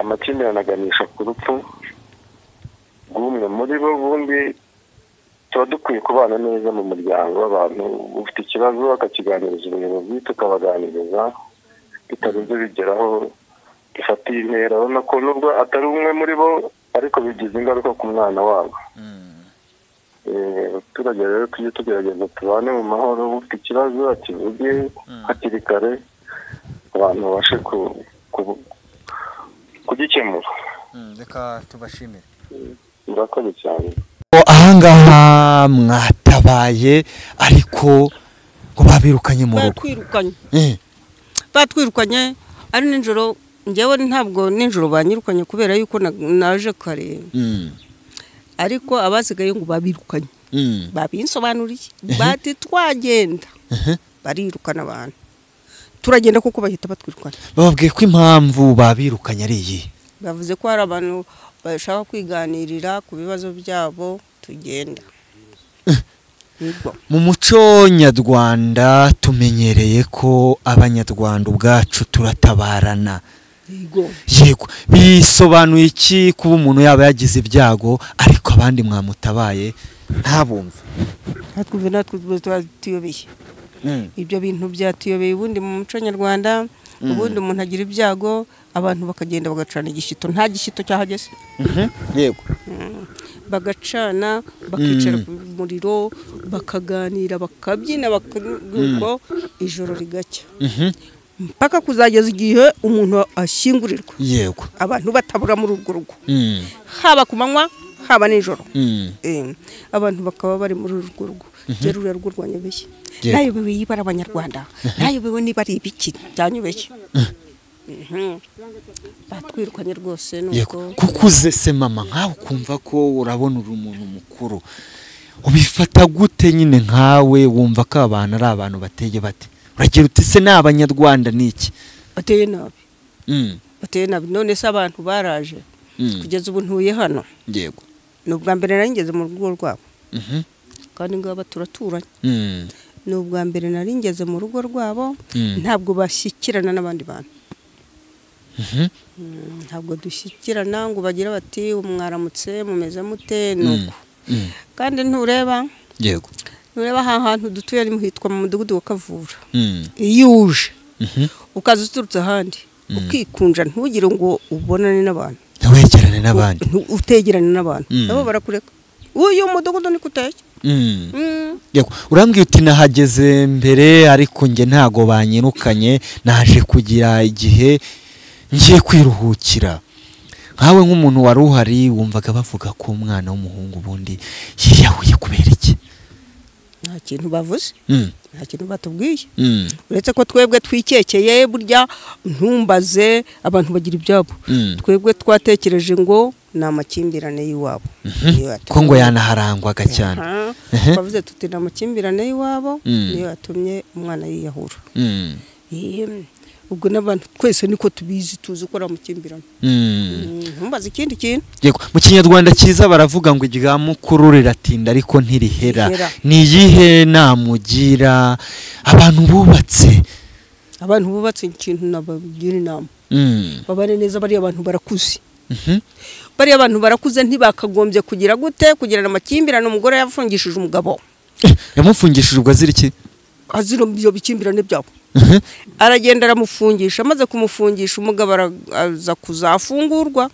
Amakimbirane aganisha ku rupfu bw'umwe muri bo, bundi tuba dukwiye kubana neza mu muryango. Abantu ufite ikibazo akakiganiriza ubuyobozi tukabaganiriza bitarenze bigeraho gifatiye intera, urabona ko nubwo atari umwe muri bo ariko bigize ingaruka ku mwana wabo. Abaturage rero tujye tugerageza tubane mu mahoro, ufite ikibazo akivuge hakiri kare abantu babashe kugikemura. Reka tubashimire. Murakoze cyane. Ahangaha mwatabaye ariko ngo babirukanye mu rugo. Batwirukanye ari nijoro, njyewe ntabwo nijoro banyirukanye kubera yuko naje kare. Ariko abasigaye ngo babirukanye. Babinsobanuriye bati twagenda barirukana abantu. Turagenda kuko bahita batwirukana. Bababwiye ko impamvu babirukanye ari iyi. Bavuze ko hari abantu bashaka kwiganirira ku bibazo byabo tugenda. Mu muco nyarwanda tumenyereye ko abanyarwanda ubwacu turatabarana. Yego, bisobanuye iki kuba umuntu yaba yagize ibyago ariko abandi mwamutabaye ntabumve? Natwe tuyobeye. Ibyo bintu byatuyobeye ubundi mu muco nyarwanda. Ubundi umuntu agira ibyago abantu bakagenda bagacana igishito, nta gishito cyahageze. Yego, bagacana bakicara ku muriro bakaganira bakabyina bakaguko ijoro rigacya mpaka kuzageza igihe umuntu ashyingurirwa. Yego, abantu batabura muri urwo rugo haba ku manywa haba nijoro. Abantu bakaba bari muri urwo rugo. Rero urwo rwanyobeshye nayobewe yibara abanyarwanda, nayobewe niba ari ibiki byanyobeshye. Batwirukanye rwose nuko kukuze se mama nkawe ukumva ko urabona uri umuntu mukuru, ubifata gute nyine nkawe wumva ko abantu ari abantu bateye bate? Uragira uti se n'abanyarwanda niki bateye nabi? Bateye nabi. None se abantu baraje kugeza ubu ntuye hano. Yego, n'ubwa mbere naringeze mu rugo rwabo. Kandi ngaba turaturanye. N'ubwa mbere naringeze mu rugo rwabo. Ntabwo bashyikirana n'abandi bantu. Ntabwo dushyikirana ngo bagira bati umwaramutse mumeze mute nuko. Kandi ntureba. Yego, nureba ahantu dutuye ari muhitwa mu mudugudu wa Kavura. Iyo uje ukaza uturutse ahandi ukikunja ntugire ngo ubonane n'abantu, ntiwegerane n'abandi, utegerane n'abantu nabo barakureka. Uyu mudugudu ni kuteye. Yego, urambwiye uti nahageze mbere ariko nge ntago banyirukanye, naje kugira igihe ngiye kwiruhukira. Nkawe nk'umuntu wari uhari wumvaga bavuga ko umwana w'umuhungu bundi yiyahuye kubera iki? Nta kintu bavuze. Nta kintu batubwiye. Uretse ko twebwe twikekeye burya ntumbaze abantu bagira ibyabo. Twebwe twatekereje ngo ni amakimbirane y'iwabo. Ko ngo yanaharangwaga cyane. Bavuze tuti ni amakimbirane y'iwabo niyo yatumye umwana yiyahura. Ubwo n'abantu twese niko tubizi, tuzi ko ari amakimbirane. Ntumbaze ikindi kintu. Yego, mu kinyarwanda cyiza baravuga ngo irya mukuru riratinda ariko ntirihera. Ni iyihe namugira abantu bubatse? Abantu bubatse ikintu nabagira inama. Babane neza, bari abantu barakuze. Bari abantu barakuze ntibakagombye kugira gute kugirana amakimbirane. Umugore yafungishije umugabo. Yamufungishije ubwo azira iki? Azira byo bikimbirane byabo. Aragenda aramufungisha, amaze kumufungisha umugabo araza kuzafungurwa.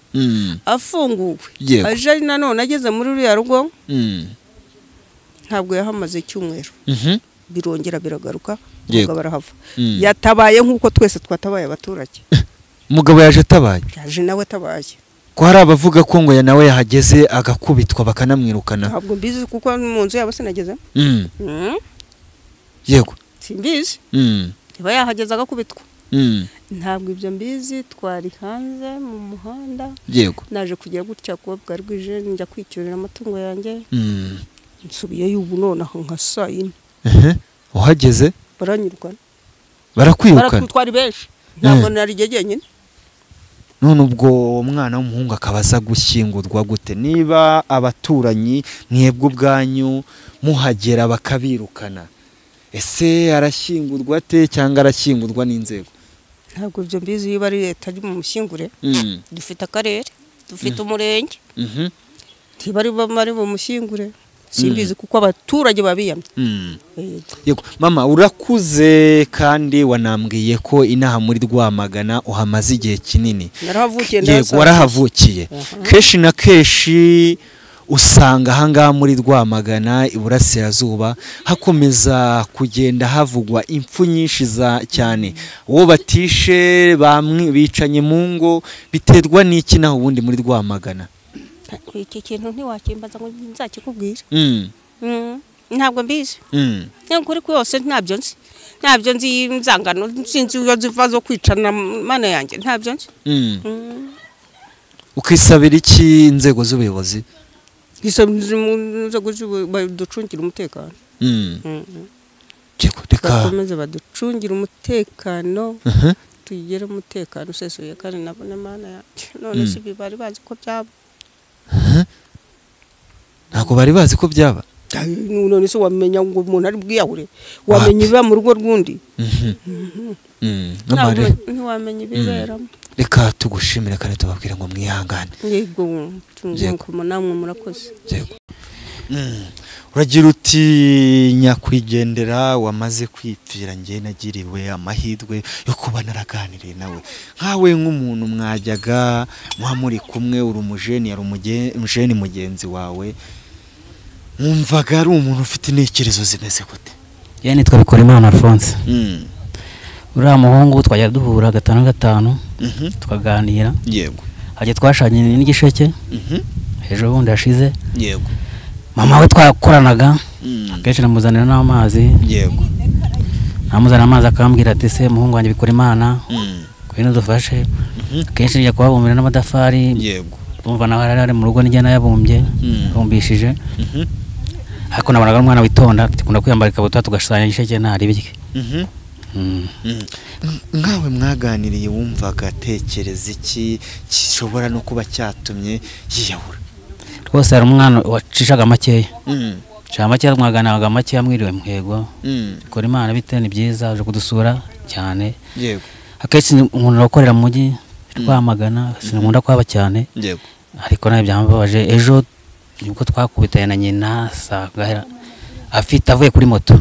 Afunguwe aje nanone ageze muri ruriya rugo. Ntabwo yahamaze icyumweru. Birongera biragaruka umugabo arahava. Yatabaye nk'uko twese twatabaye abaturage. umugabo yaje atabaye yaje nawe atabaye ko hari abavuga ko ngo nawe yahageze agakubitwa bakanamwirukana ntabwo mbizi kuko mu nzu yabo sinageze yego simbizi niba yahageze agakubitwa ntabwo ibyo mbizi twari hanze mu muhanda yego naje kugira gutya kuba bwarwije njya kwicyurira amatungo yanjye nsubiye y'ubu nonaha nka saa yine uhageze baranyirukana barakwirukana twari benshi ntabwo nari jyenyine none ubwo umwana w'umuhungu akabaza gushyingurwa gute niba abaturanyi mwebwe ubwanyu muhagera bakabirukana ese arashyingurwa ate cyangwa arashyingurwa n'inzego ntabwo ibyo mbizi iyo ari leta ari mu mushyingure dufite akarere dufite umurenge ntibari bamari mu mushyingure simbizi kuko abaturage babiyamye yego mama urakuze kandi wanambwiye ko inaha muri Rwamagana uhamaze igihe kinini yego warahavukiye keshi na keshi usanga ahangaha muri Rwamagana iburasirazuba hakomeza kugenda havugwa impfu nyinshi za cyane uwo batishe bamwe bicanye mu ngo biterwa n'iki naho ubundi muri Rwamagana iki kintu ntiwakimbaza ngo nzakikubwira ntabwo mbizi kuri yose ntabyo nzi inzangano sinzi iyo ziva zo kwicana mana yanjye ntabyo nzi ukisabira iki inzego z'ubuyobozi inzego baducungira umutekano bakomeze baducungira umutekano tugire umutekano usesuye kandi nabone mana yanjye none si bari bazi ko byaba ntabwo bari bazi ko byaba none se wamenya ngo umuntu ari bwiyahure wamenya ibiba mu rugo rw'undi ntiwamenya ibiberamo reka tugushimire kandi tubabwire ngo mwihangane yego namwe murakoze uragira uti nyakwigendera wamaze kwipfira njye nagiriwe amahirwe yo kuba naraganiriye nawe nkawe nk'umuntu mwajyaga muri kumwe uri umujeni yari umujeni mugenzi wawe mwumvaga ari umuntu ufite intekerezo zimeze gute yewe nitwa Bikorimana Alphonse uriya muhungu twajya duhura 5 tukaganira yego hajye twashanye n'igisheke ejo bundi hashize yego mama we twakoranaga akenshi namuzanira n'amazi yego namuzanira amazi akambwira ati se muhungu wanjye Bikorimana kwino dufashe akenshi njya kubabumbira n'amadafari yego umva nawe ari mu rugo n'ijya nayabumbye bumbishije ariko nabonaga umwana witonda tukunda kwiyambara ikabutura tugashushanya igisheke ntari birye nkawe mwaganiriye wumvaga atekereza iki gishobora no kuba cyatumye yiyahura rwose hari umwana wacishaga makeya makeya mwaganiraga makeya mwiriwe muhego Bikorimana bite ni byiza uje kudusura cyane yego akenshi umuntu arakorera mu mujyi Rwamagana sinkunda kwaba cyane yego ariko nawe byambabaje ejo nibwo twakubitaye na nyina sagahera afite avuye kuri moto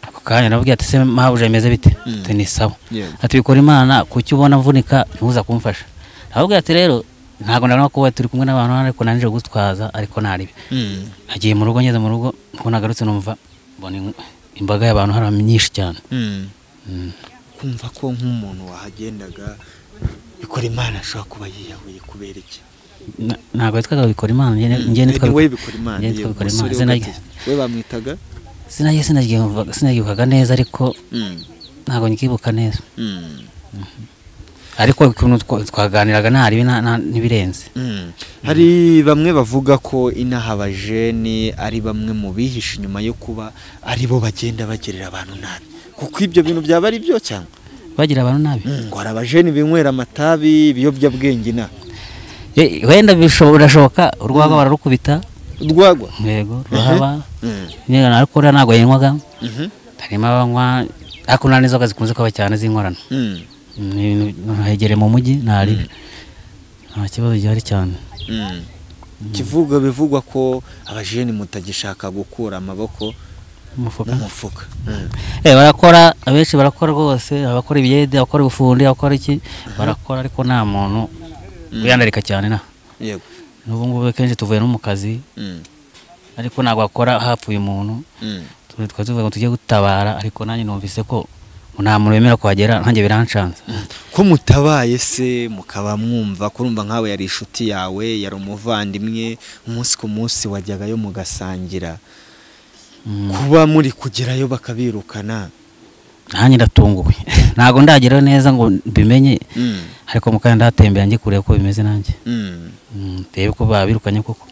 ako kanya nabwiye ati se mahuje imeze bite ni sawa ati Bikorimana kuki ubona mvunika ntuza kumfasha nabwiye ati rero ntago ndabona ko turi kumwe n'abantu ariko nanije gutwaza ariko naribi nagiye mu rugo ngeze mu rugo ngo nagarutse numva mbona imbaga y'abantu hari myinshi cyane kumva ko nk'umuntu wahagendaga Bikorimana ashobora kuba yiyahuye kubera iki ntago yitwaga Bikorimana njye nitwa Bikorimana we bamwitaga sinagihukaga neza ariko ntago nkibuka neza ariko ukuntu twaganiraga ntari n'ibirenze hari bamwe bavuga ko inaha abajeni ari bamwe mu bihisha inyuma yo kuba ari bo bagenda bagirira abantu nabi kuko ibyo bintu byaba ari byo cyangwa bagira abantu nabi ngo hari abajeni binywera amatabi ibiyobyabwenge na wenda birashoboka urwagwa bararukubita urwagwa yego ruhaba ariko ntabwo yinywaga harimo abanywa ariko nta n'inzoga zikunze kuba cyane z'inkorano hegere mu mujyi ntari nta kibazo gihari cyane bivugwa ko abajeni mutagishaka gukura amaboko mu mufuka barakora abenshi barakora rwose abakora ibyede abakora ubufundi abakora iki barakora ariko nta muntu wiyandarika cyane na yego n'ubu ngubu kenshi tuvuye no mu kazi ariko ntabwo akora hapfuye umuntu twari tuvuga ngo tujye gutabara ariko nanjye numvise ko nta muntu wemera kuhagera ntange birancanze. ko mutabaye se mukaba mwumva kurumva nkawe yari inshuti yawe yari umuvandimwe umunsi ku munsi wajyagayo mugasangira kuba muri kugerayo bakabirukana nanjye ndatunguwe ntago ndagerayo neza ngo bimenye ariko mukanya ndatembera njye kureba ko bimeze nanjye tebe ko babirukanye koko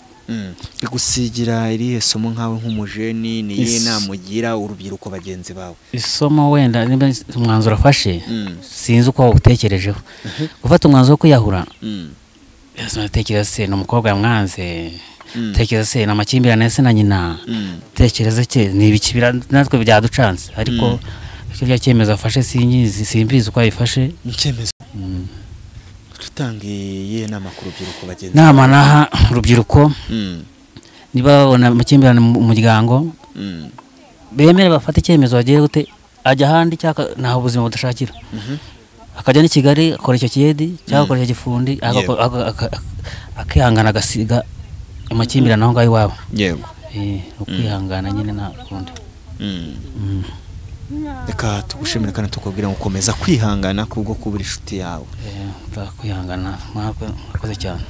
bigusigira irihe somo nkawe nk'umujeni ni yihe nama ugira urubyiruko bagenzi bawe? Isomo wenda niba umwanzuro afashe sinzi uko utekerejeho gufata umwanzuro wo kwiyahura tekereza se n'umukobwa yamwanze tekereza se n'amakimbirane se na nyina tekereza cye ni ibikibira natwe byaducanze ariko icyo cyemezo afashe simbizi uko yifashe icyemezo tutangiye nama ku rubyiruko bagenzi nama naha urubyiruko niba babona amakimbirane mu muryango bemere bafata icyemezo bagiye gute ajya ahandi cyangwa naho ubuzima budashakira akajya ni Kigali akora icyo kiyedi cyangwa akora icyo gifundi akihangana agasiga amakimbirane aho ngaho iwabo. Yego ukwihangana nyine nta kundi. Reka tugushimire kandi tukubwira gukomeza kwihangana kubwo kubura inshuti yawe. Kwihangana mwakoze cyane.